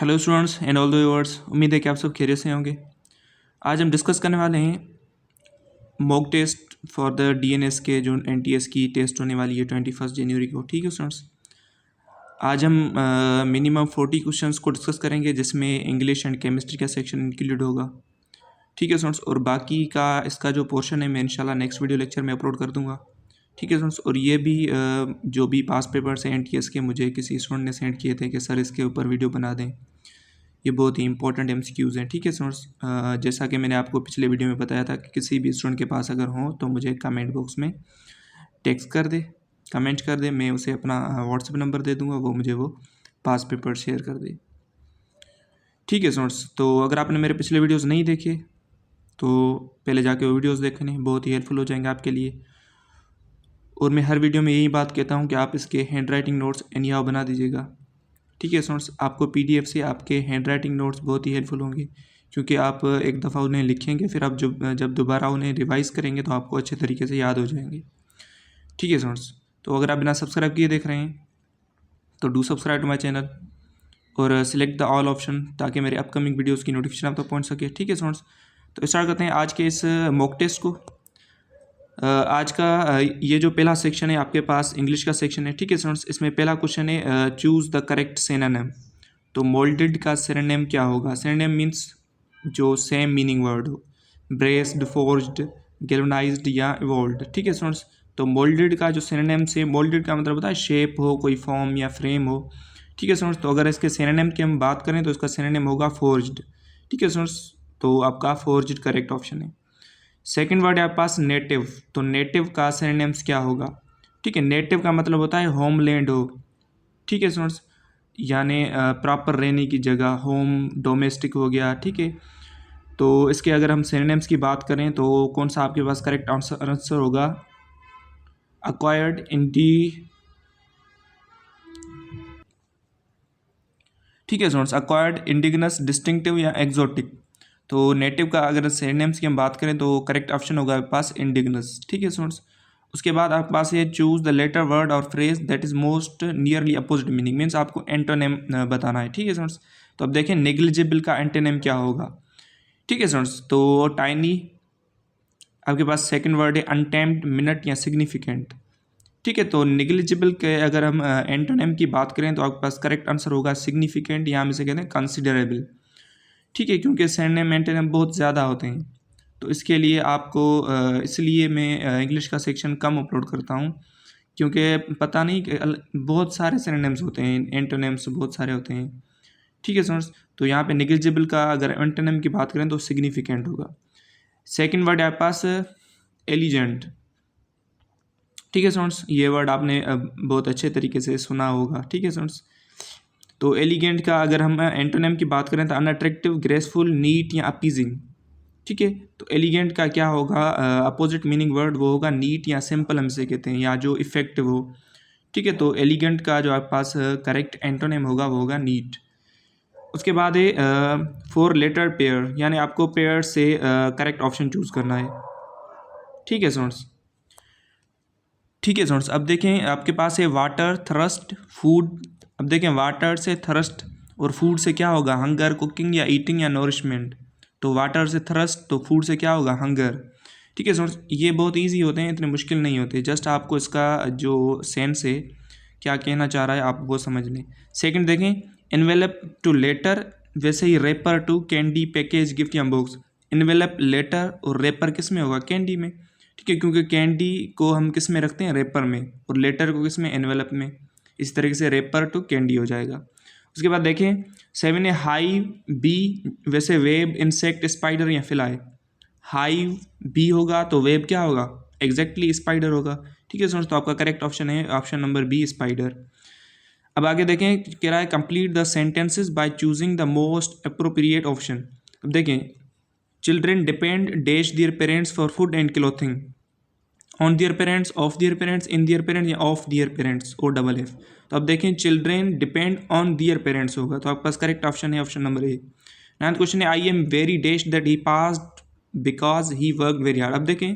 Hello students and all the viewers, उम्मीद है कि आप सब खैरियत से होंगे। आज हम डिस्कस करने वाले हैं mock test for the DNS के जो एनटीएस की टेस्ट होने वाली है 21 जनवरी को। ठीक है स्टूडेंट्स, आज हम मिनिमम 40 क्वेश्चंस को डिस्कस करेंगे जिसमें इंग्लिश एंड केमिस्ट्री का सेक्शन इंक्लूड होगा। ठीक है स्टूडेंट्स, और बाकी का इसका जो पोर्शन है मैं इंशाल्लाह नेक्स्ट वीडियो लेक्चर में अपलोड कर दूँगा। ठीक है स्टूडेंट्स, और ये भी जो भी पास पेपर्स हैं एनटीएस के मुझे किसी स्टूडेंट ने सेंड किए थे कि सर इसके ऊपर वीडियो बना दें। ये बहुत ही इंपॉर्टेंट एमसीक्यूज़ हैं। ठीक है स्टूडेंट्स, जैसा कि मैंने आपको पिछले वीडियो में बताया था कि किसी भी स्टूडेंट के पास अगर हो तो मुझे कमेंट बॉक्स में टेक्स्ट कर दे, कमेंट कर दे, मैं उसे अपना व्हाट्सएप नंबर दे दूंगा, वो मुझे वो पास पेपर शेयर कर दे। ठीक है स्टूडेंट्स, तो अगर आपने मेरे पिछले वीडियोज़ नहीं देखे तो पहले जाके वो वीडियोज़ देखने बहुत ही हेल्पफुल हो जाएंगे आपके लिए। और मैं हर वीडियो में यही बात कहता हूँ कि आप इसके hand writing notes any how बना दीजिएगा। ठीक है स्टूडेंट्स, आपको पीडीएफ से आपके हैंड राइटिंग नोट्स बहुत ही हेल्पफुल होंगे, क्योंकि आप एक दफ़ा उन्हें लिखेंगे फिर आप जब दोबारा उन्हें रिवाइज़ करेंगे तो आपको अच्छे तरीके से याद हो जाएंगे। ठीक है स्टूडेंट्स, तो अगर आप बिना सब्सक्राइब किए देख रहे हैं तो do subscribe to my channel और सिलेक्ट द ऑल ऑप्शन ताकि मेरे अपकमिंग वीडियोज़ की नोटिफिकेशन आप तक पहुँच सके। ठीक है स्टूडेंट्स, तो स्टार्ट करते हैं आज के इस मॉक टेस्ट को। आज का ये जो पहला सेक्शन है आपके पास इंग्लिश का सेक्शन है। ठीक है स्टूडेंट्स, इसमें पहला क्वेश्चन है चूज़ द करेक्ट सिनोनिम। तो मोल्डेड का सिनोनिम क्या होगा? सिनोनिम मीन्स जो सेम मीनिंग वर्ड हो, ब्रेस्ड, फोर्ज्ड, गैल्वनाइज्ड या इवॉल्व्ड। ठीक है स्टूडेंट्स, तो मोल्डेड का जो सिनोनिम से, मोल्डेड का मतलब होता है शेप हो, कोई फॉर्म या फ्रेम हो। ठीक है स्टूडेंट्स, तो अगर इसके सिनोनिम की हम बात करें तो इसका सिनोनिम होगा फोर्ज्ड। ठीक है स्टूडेंट्स, तो आपका फोर्ज्ड करेक्ट ऑप्शन है। सेकंड वर्ड है आपके पास नेटिव। तो नेटिव का सिनोनिम्स क्या होगा? ठीक है, नेटिव का मतलब होता है होमलैंड हो। ठीक है स्टूडेंट्स, यानी प्रॉपर रहने की जगह, होम, डोमेस्टिक हो गया। ठीक है, तो इसके अगर हम सिनोनिम्स की बात करें तो कौन सा आपके पास करेक्ट आंसर होगा? अक्वायर्ड, ठीक है स्टूडेंट्स, अक्वायर्ड, इंडिजिनस, डिस्टिंक्टिव या एक्जोटिक। तो नेटिव का अगर सिनोनिम्स की हम बात करें तो करेक्ट ऑप्शन होगा आपके पास इंडिजिनस। ठीक है स्टूडेंट्स, उसके बाद आपके पास ये चूज द लेटर वर्ड और phrase that is most nearly opposite meaning, means आपको एंटोनिम बताना है। ठीक है स्टूडेंट्स, तो अब देखें नेग्लिजिबल का एंटोनिम क्या होगा। ठीक है स्टूडेंट्स, तो टाइनी। आपके पास सेकंड वर्ड है अनटेम्प्ड, मिनट या सिग्निफिकेंट। ठीक है, तो निग्लिजिबल के अगर हम एंटोनिम की बात करें तो आपके पास करेक्ट आंसर होगा सिग्निफिकेंट, या हम इसे कहते हैं कंसिडरेबल। ठीक है, क्योंकि सिनोनिम एंटोनिम बहुत ज़्यादा होते हैं, तो इसके लिए आपको इसलिए मैं इंग्लिश का सेक्शन कम अपलोड करता हूँ, क्योंकि पता नहीं कि बहुत सारे सिनोनिम्स होते हैं, एंटोनिम्स बहुत सारे होते हैं। ठीक है स्टूडेंट्स, तो यहाँ पे निग्लिजिबल का अगर एंटोनिम की बात करें तो सिग्निफिकेंट होगा। सेकंड वर्ड है आपके पास एलिजेंट। ठीक है स्टूडेंट्स, ये वर्ड आपने बहुत अच्छे तरीके से सुना होगा। ठीक है स्टूडेंट्स, तो एलिगेंट का अगर हम एंटोनिम की बात करें तो अनअट्रैक्टिव, ग्रेसफुल, नीट या अपीजिंग। ठीक है, तो एलिगेंट का क्या होगा? अपोजिट मीनिंग वर्ड वो होगा नीट या सिंपल, हम इसे कहते हैं, या जो इफेक्टिव हो। ठीक है, तो एलिगेंट का जो आपके पास करेक्ट एंटोनिम होगा वो होगा नीट। उसके बाद है 4 लेटर पेयर, यानी आपको पेयर से करेक्ट ऑप्शन चूज करना है। ठीक है स्टूडेंट्स, ठीक है स्टूडेंट्स, अब देखें आपके पास है वाटर, थ्रस्ट, फूड। अब देखें वाटर से थ्रस्ट और फूड से क्या होगा? हंगर, कुकिंग या ईटिंग या नोरिशमेंट। तो वाटर से थ्रस्ट, तो फूड से क्या होगा? हंगर। ठीक है स्टूडेंट्स, ये बहुत इजी होते हैं, इतने मुश्किल नहीं होते, जस्ट आपको इसका जो सेंस है, क्या कहना चाह रहा है आप वो समझ लें। सेकंड देखें, एनवेलप टू लेटर, वैसे ही रेपर टू कैंडी, पैकेज, गिफ्ट या बॉक्स। एनवेलप लेटर और रेपर किस में होगा? कैंडी में। ठीक है, क्योंकि कैंडी को हम किस में रखते हैं? रेपर में, और लेटर को किस में? एनवेलप में। इस तरीके से रेपर टू कैंडी हो जाएगा। उसके बाद देखें 7 है हाई बी, वैसे वेब, इंसेक्ट, स्पाइडर या फ्लाई। हाई बी होगा तो वेब क्या होगा? एग्जैक्टली स्पाइडर होगा। ठीक है स्टूडेंट्स, तो आपका करेक्ट ऑप्शन है ऑप्शन नंबर बी, स्पाइडर। अब आगे देखें, कह रहा है complete the sentences by choosing the most appropriate option. अब देखें, children depend dash their parents for food and clothing, on their parents, of their parents, in their parents या of their parents, O double F. तो अब देखें children depend on their parents होगा, तो आपके पास करेक्ट ऑप्शन है option number A. 9th question है I am very dash that he passed because he work very hard. अब देखें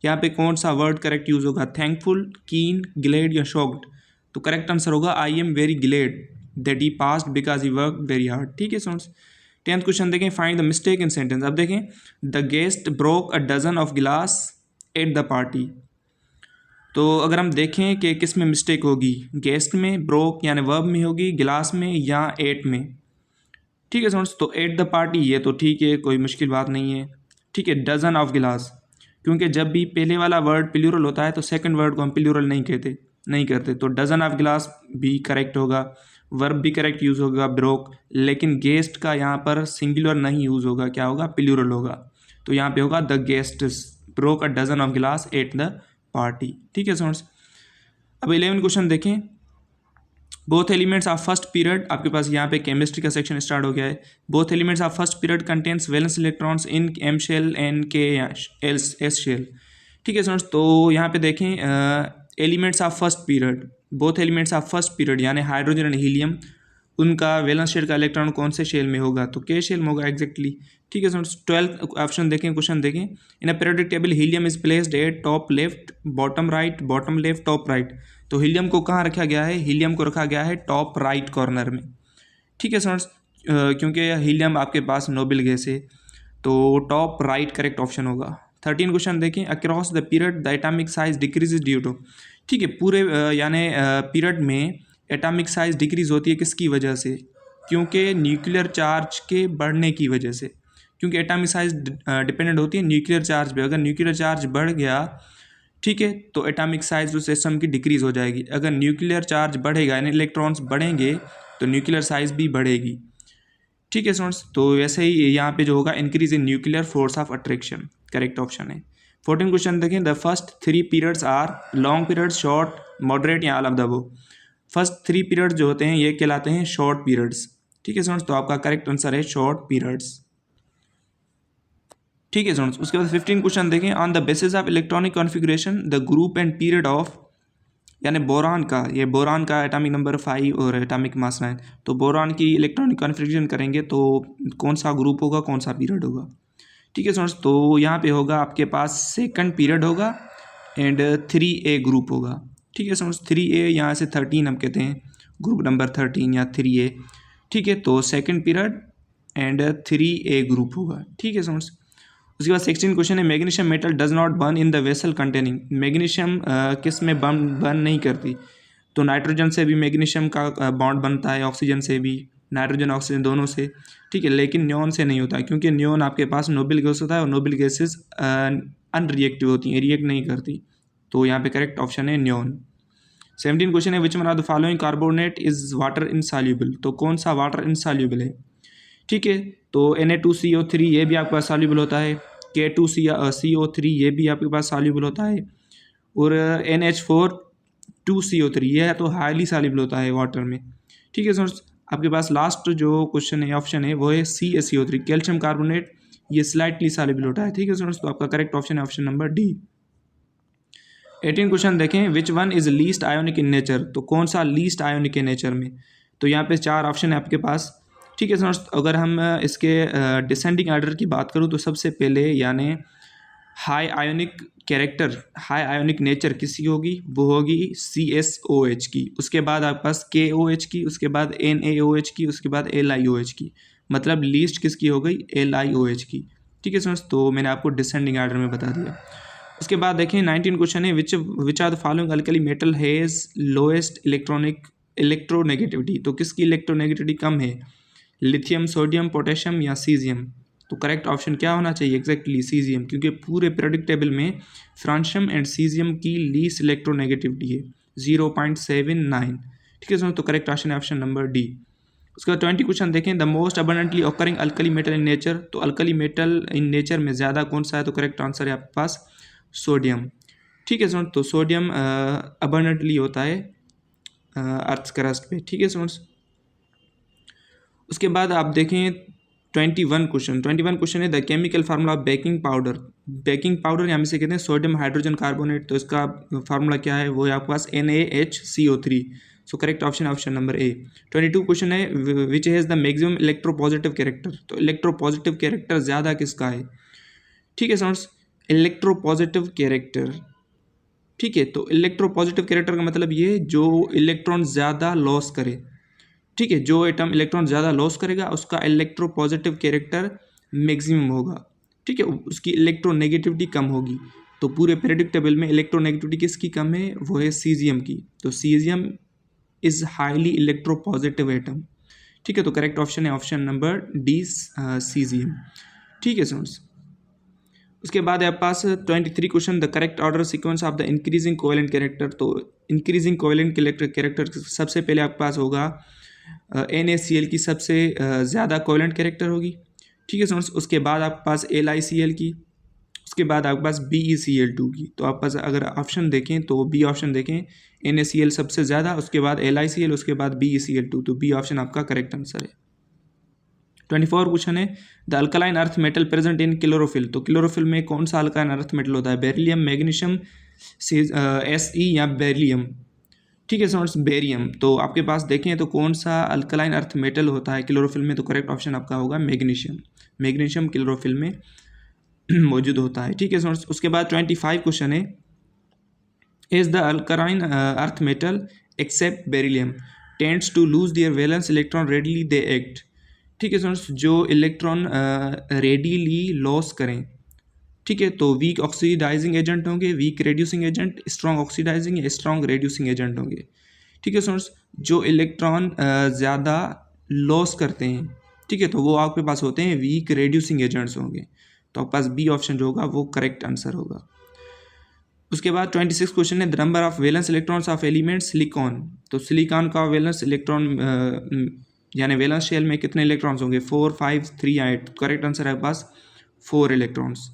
यहाँ पे कौन सा वर्ड करेक्ट यूज होगा? थैंकफुल, कीन, ग्लेड या शॉक्ड। तो करेक्ट आंसर होगा I am very glad. That he passed because he work very hard. ठीक है स्टूडेंट्स। 10th क्वेश्चन देखें, find the mistake in sentence. अब देखें, the guest broke a dozen of glass at the party. तो अगर हम देखें कि किस में मिस्टेक होगी, गेस्ट में, ब्रोक यानी वर्ब में होगी, गिलास में या एट में। ठीक है स्टूडेंट्स। तो एट द पार्टी ये तो ठीक है, कोई मुश्किल बात नहीं है। ठीक है, डजन ऑफ गिलास, क्योंकि जब भी पहले वाला वर्ड प्लूरल होता है तो सेकंड वर्ड को हम प्लूरल नहीं करते। तो डजन ऑफ गिलास भी करेक्ट होगा, वर्ब भी करेक्ट यूज़ होगा ब्रोक, लेकिन गेस्ट का यहाँ पर सिंगुलर नहीं यूज़ होगा, क्या होगा, प्लूरल होगा। तो यहाँ पे होगा the guests broke a dozen of glass at the party. ठीक है स्टूडेंट्स। अब 11 क्वेश्चन देखें, both elements of first period, आपके पास यहाँ पे केमिस्ट्री का सेक्शन स्टार्ट हो गया है। Both elements of first period contains valence electrons in M shell and K S shell. ठीक है स्टूडेंट्स। तो यहाँ पे देखें, elements of first period, both elements of first period यानी हाइड्रोजन एंड हीलियम, उनका वैलेंस शेल का इलेक्ट्रॉन कौन से शेल में होगा, तो के शेल में होगा एग्जैक्टली। ठीक है स्टूडेंट्स। 12th ऑप्शन देखें, क्वेश्चन देखें, in a periodic table helium is placed at top left, bottom right, bottom left, top right. तो हीलियम को कहाँ रखा गया है, हीलियम को रखा गया है टॉप राइट कॉर्नर में। ठीक है स्टूडेंट्स। क्योंकि हीलियम आपके पास नोबल गैस है, तो टॉप राइट करेक्ट ऑप्शन होगा। 13 क्वेश्चन देखें, across the period the atomic size decrease due to. ठीक है, पूरे यानी पीरियड में एटॉमिक साइज डिक्रीज होती है किसकी वजह से, क्योंकि न्यूक्लियर चार्ज के बढ़ने की वजह से। क्योंकि एटॉमिक साइज डिपेंडेंट होती है न्यूक्लियर चार्ज पे। अगर न्यूक्लियर चार्ज बढ़ गया, ठीक है, तो एटॉमिक साइज जो सिस्टम की डिक्रीज हो जाएगी। अगर न्यूक्लियर चार्ज बढ़ेगा यानी इलेक्ट्रॉन्स बढ़ेंगे तो न्यूक्लियर साइज भी बढ़ेगी। ठीक है स्टूडेंट्स। तो वैसे ही यहाँ पे जो होगा, increase in nuclear force of attraction, correct option है। 14 क्वेश्चन देखें, the first 3 periods are long period, short, moderate या all of the above. First 3 period जो होते हैं ये कहलाते हैं शॉर्ट पीरियड्स। ठीक है स्टूडेंट्स। तो आपका करेक्ट आंसर है शॉर्ट पीरियड्स। ठीक है स्टूडेंट्स। उसके बाद 15 क्वेश्चन देखें, on the basis of electronic configuration the group and period of, यानी बोरान का, ये बोरान का एटॉमिक नंबर 5 और एटॉमिक मास 9। तो बोरान की इलेक्ट्रॉनिक कॉन्फ़िगरेशन करेंगे तो कौन सा ग्रुप होगा, कौन सा पीरियड होगा। ठीक है स्टूडेंट्स। तो यहाँ पे होगा आपके पास सेकंड पीरियड होगा एंड 3A ग्रुप होगा। ठीक है स्टूडेंट्स। 3A यहाँ से 13 हम कहते हैं, ग्रुप नंबर 13 या 3A। ठीक है, तो second period and 3A group होगा। ठीक है स्टूडेंट्स। उसके बाद 16 क्वेश्चन है, magnesium metal does not burn in the vessel containing. Magnesium किस में बर्न नहीं करती, तो नाइट्रोजन से भी मैग्नीशियम का बॉन्ड बनता है, ऑक्सीजन से भी, नाइट्रोजन ऑक्सीजन दोनों से। ठीक है, लेकिन न्योन से नहीं होता है, क्योंकि न्योन आपके पास नोबल गैस होता है और नोबल गैसेज अनरिएक्टिव होती हैं, रिएक्ट नहीं करती। तो यहाँ पे करेक्ट ऑप्शन है न्योन। 17 क्वेश्चन है, which one of the following carbonate is water insoluble. तो कौन सा वाटर इनसॉल्युबल है। ठीक है, तो Na2CO3 ये भी आपके पास सॉल्युबल होता है, K2CO3 ये भी आपके पास सॉल्युबल होता है, और NH4 2CO3 ये तो हाईली सॉल्युबल होता है वाटर में। ठीक है सर। आपके पास लास्ट जो क्वेश्चन है, ऑप्शन है, वो है CaCO3 कैल्शियम कार्बोनेट, ये स्लाइटली सॉल्युबल होता है। ठीक है सर। तो आपका करेक्ट ऑप्शन है ऑप्शन नंबर डी। 18 क्वेश्चन देखें, which one is least ionic in nature. तो कौन सा लीस्ट आयोनिक है नेचर में। तो यहाँ पे 4 ऑप्शन है आपके पास। ठीक है सर। अगर हम इसके डिसेंडिंग ऑर्डर की बात करूँ तो सबसे पहले यानी high ionic character, high ionic nature किसकी होगी, वो होगी CSOH की। उसके बाद आपके पास KOH की, उसके बाद NaOH की, उसके बाद LiOH की। मतलब लीस्ट किसकी हो गई, LiOH की। ठीक है सर। तो मैंने आपको डिसेंडिंग ऑर्डर में बता दिया। उसके बाद देखें 19 क्वेश्चन है, which are the following alkali metal has lowest electronegativity. तो किसकी इलेक्ट्रोनेगेटिविटी कम है, लिथियम, सोडियम, पोटेशियम या सीजियम। तो करेक्ट ऑप्शन क्या होना चाहिए, एग्जैक्टली सीजियम, क्योंकि पूरे पीरियोडिक टेबल में फ्रांशियम एंड सीजियम की लीस्ट इलेक्ट्रोनेगेटिविटी है 0.79। ठीक है सर। तो करेक्ट ऑप्शन है ऑप्शन नंबर डी। उसके बाद 20 क्वेश्चन देखें, the most abundantly occurring alkali metal in nature. तो अल्कली मेटल इन नेचर में ज़्यादा कौन सा है, तो करेक्ट आंसर है आपके पास सोडियम। ठीक है सर। तो सोडियम अबंडेंटली होता है अर्थ क्रस्ट पे। ठीक है सर। उसके बाद आप देखें 21 क्वेश्चन है, the chemical formula of baking powder. Baking powder यहाँ से कहते हैं सोडियम हाइड्रोजन कार्बोनेट। तो इसका फार्मूला क्या है, वो है आपके पास NaHCO3। सो करेक्ट ऑप्शन है ऑप्शन नंबर ए। 22 क्वेश्चन है, which has the maximum electropositive character. तो इलेक्ट्रोपॉजिटिव कैरेक्टर ज़्यादा किसका है। ठीक है सर। इलेक्ट्रोपॉजिटिव कैरेक्टर, ठीक है, तो इलेक्ट्रोपॉजिटिव कैरेक्टर का मतलब ये जो इलेक्ट्रॉन ज़्यादा लॉस करे। ठीक है, जो एटम इलेक्ट्रॉन ज़्यादा लॉस करेगा उसका इलेक्ट्रोपॉजिटिव कैरेक्टर मैक्सिमम होगा। ठीक है, उसकी इलेक्ट्रोनेगेटिविटी कम होगी। तो पूरे पीरियोडिक टेबल में इलेक्ट्रोनेगेटिविटी किसकी कम है, वो है सीजियम की। तो caesium is highly electropositive atom. ठीक है, तो करेक्ट ऑप्शन है ऑप्शन नंबर डी, सीजियम। ठीक है स्टूडेंट्स, उसके बाद है आपके पास 23 question, the correct order sequence of the increasing covalent character. तो इंक्रीजिंग कोवेलेंट कैरेक्टर सबसे पहले आपके पास होगा NaCl की सबसे ज़्यादा कोवेलेंट कैरेक्टर होगी। ठीक है स्टूडेंट्स, उसके बाद आपके पास LiCl की, उसके बाद आपके पास BeCl2 की। तो आप पास अगर ऑप्शन देखें तो बी ऑप्शन देखें, NaCl सबसे ज़्यादा, उसके बाद LiCl, उसके बाद BeCl2। तो बी ऑप्शन आपका करेक्ट आंसर है। 24 क्वेश्चन है, the alkaline earth metal present in chlorophyll. तो क्लोरोफिल में कौन सा अल्कलाइन अर्थ मेटल होता है, बेरिलियम, मैग्नीशियम, Se या बेरिलियम। ठीक है स्टूडेंट्स, बेरियम। तो आपके पास देखें तो कौन सा अल्कलाइन अर्थ मेटल होता है क्लोरोफिल में, तो करेक्ट ऑप्शन आपका होगा मैग्नीशियम। मैग्नीशियम क्लोरोफिल में मौजूद होता है। ठीक है स्टूडेंट्स, उसके बाद 25 क्वेश्चन है, is the alkaline earth metal except beryllium tends to lose their valence electron readily they act. ठीक है स्टूडेंट्स, जो इलेक्ट्रॉन रेडीली लॉस करें, ठीक है, तो वीक ऑक्सीडाइजिंग एजेंट होंगे, weak reducing agent, strong oxidising या स्ट्रॉन्ग रेड्यूसिंग एजेंट होंगे। ठीक है स्टूडेंट्स, जो इलेक्ट्रॉन ज़्यादा लॉस करते हैं, ठीक है, तो वो आपके पास होते हैं वीक रेड्यूसिंग एजेंट्स होंगे। तो आपके पास बी ऑप्शन जो होगा वो करेक्ट आंसर होगा। उसके बाद 26 क्वेश्चन है, the number of valence electrons of element silicon. तो सिलिकॉन का वैलेंस इलेक्ट्रॉन यानी वैलेंस शेल में कितने इलेक्ट्रॉन्स होंगे, 4, 5, 3 या 8। करेक्ट आंसर है आपके पास 4 इलेक्ट्रॉन्स।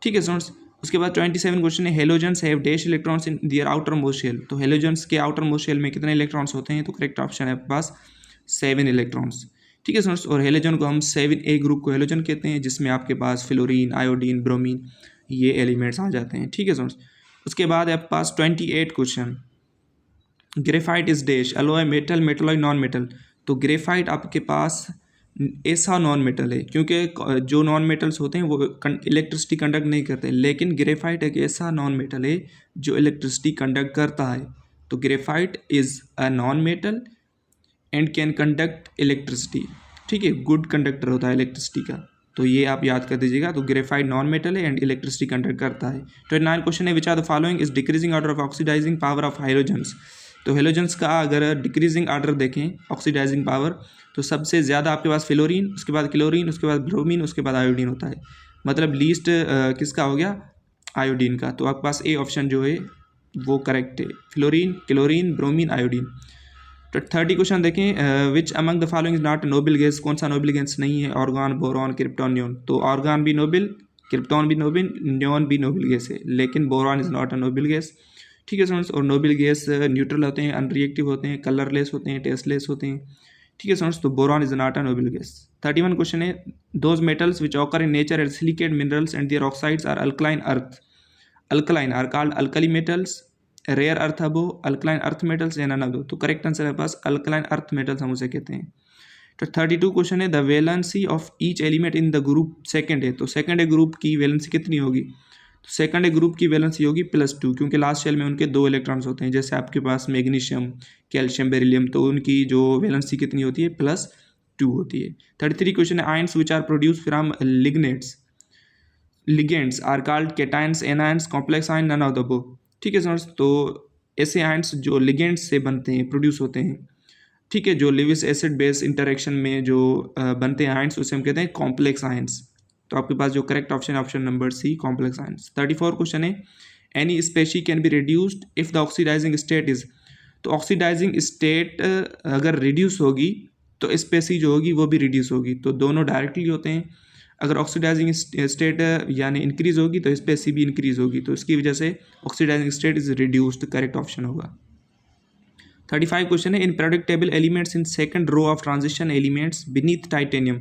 ठीक है स्टूडेंट्स, उसके बाद 27 क्वेश्चन है, halogens have dash electrons in their outermost shell. तो हेलोजेंस के आउटर मोस्ट शेल में कितने इलेक्ट्रॉन्स होते हैं, तो करेक्ट ऑप्शन है आपके पास 7 इलेक्ट्रॉन्स। ठीक है स्टूडेंट्स, और हेलोजन को हम 7A ग्रुप को हेलोजन कहते हैं, जिसमें आपके पास फ्लोरीन, आयोडीन, ब्रोमीन ये एलिमेंट्स आ जाते हैं। ठीक है स्टूडेंट्स, उसके बाद आपके पास 28 question, graphite is dash alloy metal, metalloid, non metal. तो ग्रेफाइट आपके पास ऐसा नॉन मेटल है, क्योंकि जो नॉन मेटल्स होते हैं वो इलेक्ट्रिसिटी कंडक्ट नहीं करते, लेकिन ग्रेफाइट एक ऐसा नॉन मेटल है जो इलेक्ट्रिसिटी कंडक्ट करता है। तो graphite is a non metal and can conduct electricity. ठीक है, गुड कंडक्टर होता है इलेक्ट्रिसिटी का, तो ये आप याद कर दीजिएगा। तो ग्रेफाइट नॉन मेटल है एंड इलेक्ट्रिसिटी कंडक्ट करता है। 29 क्वेश्चन है, which are the following is decreasing order of oxidising power of hydrogens. तो हेलोजेंस का अगर डिक्रीजिंग ऑर्डर देखें ऑक्सीडाइजिंग पावर, तो सबसे ज़्यादा आपके पास फ्लोरीन, उसके बाद क्लोरीन, उसके बाद ब्रोमीन, उसके बाद आयोडीन होता है। मतलब लीस्ट किसका हो गया, आयोडीन का। तो आपके पास ए ऑप्शन जो है वो करेक्ट है, फ्लोरीन, क्लोरीन, ब्रोमीन, आयोडीन। तो 30 क्वेश्चन देखें, which among the following is not noble gas. कौन सा नोबल गैस नहीं है, ऑर्गन, बोरॉन, क्रिप्टॉन, न्योन। तो ऑर्गन भी नोबल, क्रिप्टॉन भी नोबल, न्योन भी नोबल गैस है, लेकिन boron is not a noble gas. ठीक है स्टूडेंट्स, और नोबल गैस न्यूट्रल होते हैं, अनरिएक्टिव होते हैं, कलरलेस होते हैं, टेस्टलेस होते हैं। ठीक है स्टूडेंट्स, तो boron is not a noble gas. 31 question है, those metals which occur in nature as silicate minerals and their oxides are alkaline earth. Alkaline are called alkali metals, rare earth अबो, alkaline earth metals या none of दो। तो correct answer है पास alkaline earth metals हम उसे कहते हैं। तो 32 क्वेश्चन है, the valency of each element in the group second है। तो सेकंड ए ग्रुप की वैलेंसी कितनी होगी, तो सेकंड ए ग्रुप की वैलेंसी होगी +2, क्योंकि लास्ट शेल में उनके 2 इलेक्ट्रॉन्स होते हैं। जैसे आपके पास मैग्नीशियम, कैल्शियम, बेरिलियम, तो उनकी जो वैलेंसी कितनी होती है, +2 होती है। 33 क्वेश्चन है, ions which are produced from ligands are called cations, anions, complex ion, none of the above. ठीक है स्टूडेंट्स, तो ऐसे आयंस जो लिगेंड्स से बनते हैं, प्रोड्यूस होते हैं, ठीक है, जो लिविस एसिड बेस इंटरेक्शन में जो बनते हैं आयंस, उसे हम कहते हैं कॉम्प्लेक्स आयंस। तो आपके पास जो करेक्ट ऑप्शन है option number C, complex ions. 34 question है, any species can be reduced if the oxidizing state is. तो ऑक्सीडाइजिंग स्टेट अगर रिड्यूस होगी तो स्पेसी जो होगी वो भी रिड्यूस होगी। तो दोनों डायरेक्टली होते हैं। अगर ऑक्सीडाइजिंग स्टेट यानी इंक्रीज होगी तो स्पेसी भी इंक्रीज होगी, तो इसकी वजह से oxidizing state is reduced, correct option होगा। 35 क्वेश्चन है, in predictable elements in second row of transition elements beneath titanium.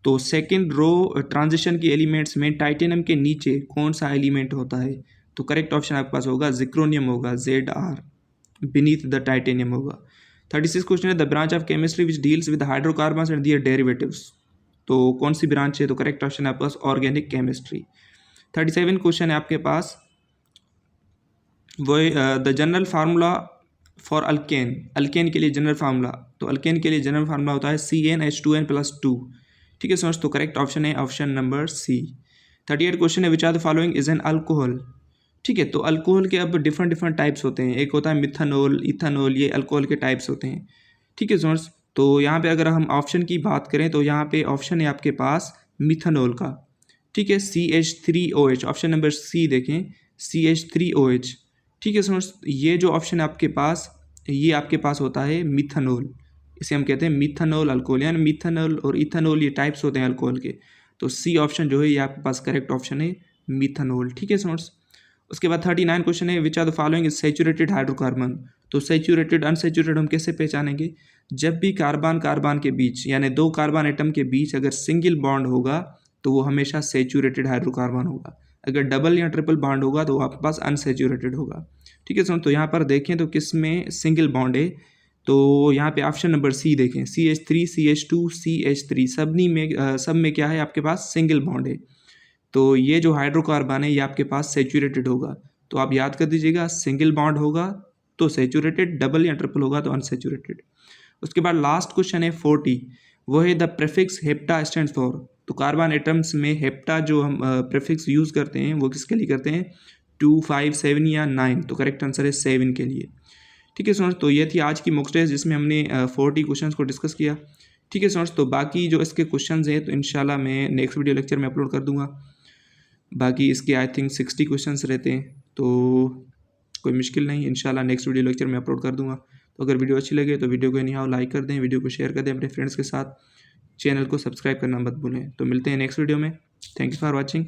तो सेकंड रो ट्रांजिशन के एलिमेंट्स में टाइटेनियम के नीचे कौन सा एलिमेंट होता है, तो करेक्ट ऑप्शन आपके पास होगा जिक्रोनियम होगा, ZR, बीनीथ द टाइटेनियम होगा। 36 क्वेश्चन है, the branch of chemistry which deals with hydrocarbons and their derivatives. तो कौन सी ब्रांच है, तो करेक्ट ऑप्शन है आपके पास ऑर्गेनिक केमिस्ट्री। 37 क्वेश्चन है आपके पास वो the general formula for alkane, alkane के लिए जनरल फार्मूला, तो अल्केन के लिए जनरल फार्मूला होता है CnH2n+2। ठीक है स्टूडेंट्स, तो करेक्ट ऑप्शन है ऑप्शन नंबर सी। 38 क्वेश्चन है, which are the following is an alcohol. ठीक है, तो अल्कोहल के अब डिफरेंट डिफरेंट टाइप्स होते हैं, एक होता है मिथानोल, इथानोल, ये अल्कोहल के टाइप्स होते हैं। ठीक है स्टूडेंट्स, तो यहाँ पे अगर हम ऑप्शन की बात करें तो यहाँ पे ऑप्शन है आपके पास मिथानोल का। ठीक है, CH3OH, ऑप्शन नंबर सी देखें, CH3OH। ठीक है स्टूडेंट्स, ये जो ऑप्शन है आपके पास, ये आपके पास होता है मिथानोल, इसे हम कहते हैं मिथानोल अल्कोहल, यानी मिथानोल और इथानोल ये टाइप्स होते हैं अल्कोहल के। तो सी ऑप्शन जो है ये आपके पास करेक्ट ऑप्शन है मिथानोल। ठीक है स्टूडेंट्स, उसके बाद 39 क्वेश्चन है, which are the following is saturated hydrocarbon. तो सैचुरेटेड अनसैचुरेटेड हम कैसे पहचानेंगे, जब भी कार्बन कार्बन के बीच यानी दो कार्बन एटम के बीच अगर सिंगल बॉन्ड होगा तो वो हमेशा सैचुरेटेड हाइड्रोकार्बन होगा, अगर डबल या ट्रिपल बॉन्ड होगा तो वो आपके पास अनसैचुरेटेड होगा। ठीक है सुन, तो यहाँ पर देखें तो किस में सिंगल बॉन्ड है, तो यहाँ पे ऑप्शन नंबर सी देखें, CH3 CH2 CH3 सब में क्या है आपके पास सिंगल बॉन्ड है। तो ये जो हाइड्रोकार्बन है ये आपके पास सैचुरेटेड होगा, तो आप याद कर दीजिएगा, सिंगल बॉन्ड होगा तो सैचुरेटेड, डबल या ट्रिपल होगा तो अनसैचुरेटेड। उसके बाद लास्ट क्वेश्चन है 40, वो है the prefix hepta stands for. तो कार्बन एटम्स में हेप्टा जो हम प्रीफिक्स यूज़ करते हैं वो किसके लिए करते हैं, 2, 5, 7 या 9, तो करेक्ट आंसर है 7 के लिए। ठीक है स्टूडेंट्स, तो ये थी आज की मॉक टेस्ट जिसमें हमने 40 क्वेश्चंस को डिस्कस किया। ठीक है स्टूडेंट्स, तो बाकी जो इसके क्वेश्चंस हैं तो इंशाल्लाह मैं नेक्स्ट वीडियो लेक्चर में अपलोड कर दूंगा। बाकी इसके आई थिंक 60 क्वेश्चंस रहते हैं, तो कोई मुश्किल नहीं, इंशाल्लाह नेक्स्ट वीडियो लेक्चर में अपलोड कर दूंगा। तो अगर वीडियो अच्छी लगे तो वीडियो को एनी हाउ लाइक कर दें, वीडियो को शेयर कर दें अपने फ्रेंड्स के साथ, चैनल को सब्सक्राइब करना मत भूलें। तो मिलते हैं नेक्स्ट वीडियो में, थैंक यू फॉर वॉचिंग।